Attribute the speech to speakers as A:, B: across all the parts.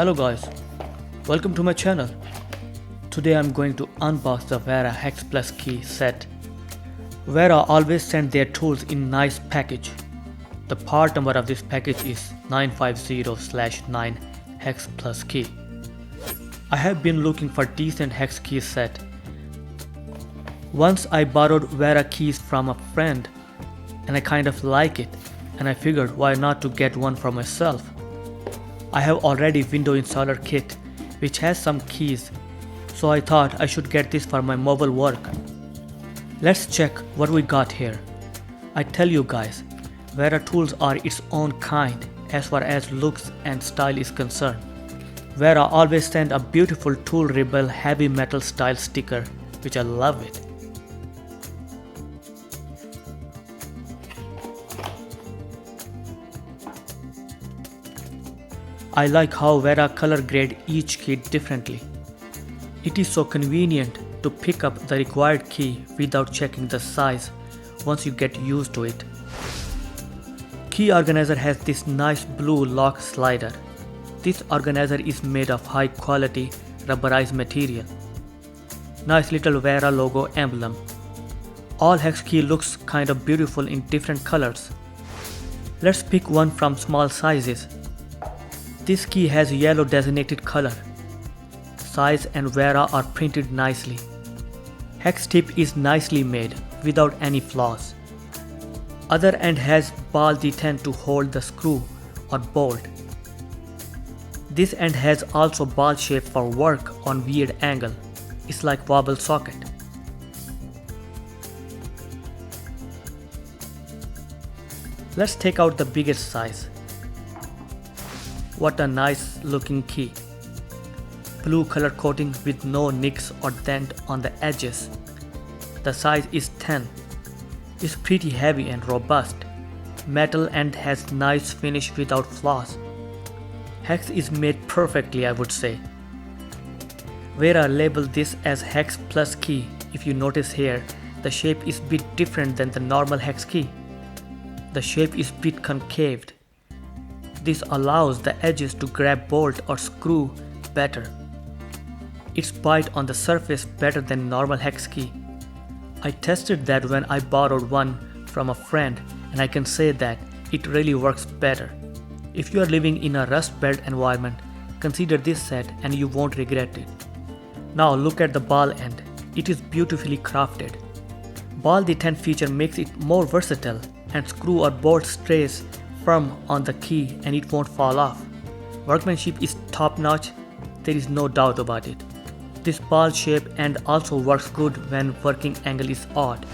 A: Hello guys, welcome to my channel. Today I'm going to unbox the Wera Hex Plus key set. Wera always send their tools in nice package. The part number of this package is 950/9 Hex Plus key. I have been looking for decent hex key set. Once I borrowed Wera keys from a friend and I kind of like it, and I figured why not to get one for myself. I have already window installer kit which has some keys, so I thought I should get this for my mobile work. Let's check what we got here. I tell you guys, Wera tools are its own kind as far as looks and style is concerned. Wera always send a beautiful Tool Rebel heavy metal style sticker, which I love it. I like how Wera color grade each key differently. It is so convenient to pick up the required key without checking the size once you get used to it. Key organizer has this nice blue lock slider. This organizer is made of high quality rubberized material. Nice little Wera logo emblem. All hex key looks kind of beautiful in different colors. Let's pick one from small sizes. This key has yellow designated color. Size and Wera are printed nicely. Hex tip is nicely made without any flaws. Other end has ball detent to hold the screw or bolt. This end has also ball shape for work on weird angle. It's like wobble socket. Let's take out the biggest size. What a nice looking key. Blue color coating with no nicks or dent on the edges. The size is 10. It's pretty heavy and robust. Metal and has nice finish without flaws. Hex is made perfectly, I would say. Wera labeled this as Hex Plus key. If you notice here, the shape is bit different than the normal hex key. The shape is bit concaved. This allows the edges to grab bolt or screw better. It's bite on the surface better than normal hex key. I tested that when I borrowed one from a friend, and I can say that it really works better. If you are living in a rust belt environment, consider this set and you won't regret it. Now look at the ball end. It is beautifully crafted. Ball detent feature makes it more versatile, and screw or bolt stays firm on the key and it won't fall off. Workmanship is top notch, there is no doubt about it. This ball shape end also works good when working angle is odd.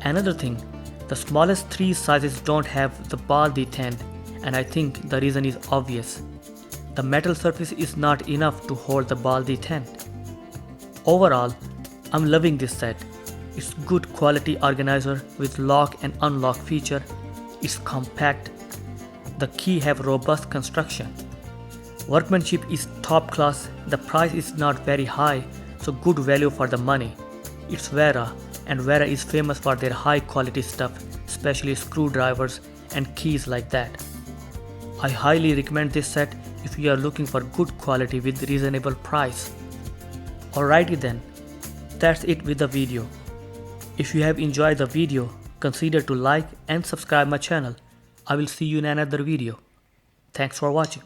A: Another thing, the smallest three sizes don't have the ball detent, and I think the reason is obvious. The metal surface is not enough to hold the ball detent. Overall, I'm loving this set. It's good quality organizer with lock and unlock feature. It's compact. The key have robust construction. Workmanship is top class. The price is not very high, so good value for the money. It's Wera, and Wera is famous for their high quality stuff, especially screwdrivers and keys like that. I highly recommend this set if you are looking for good quality with reasonable price. Alrighty then, that's it with the video. If you have enjoyed the video, consider to like and subscribe my channel. I will see you in another video. Thanks for watching.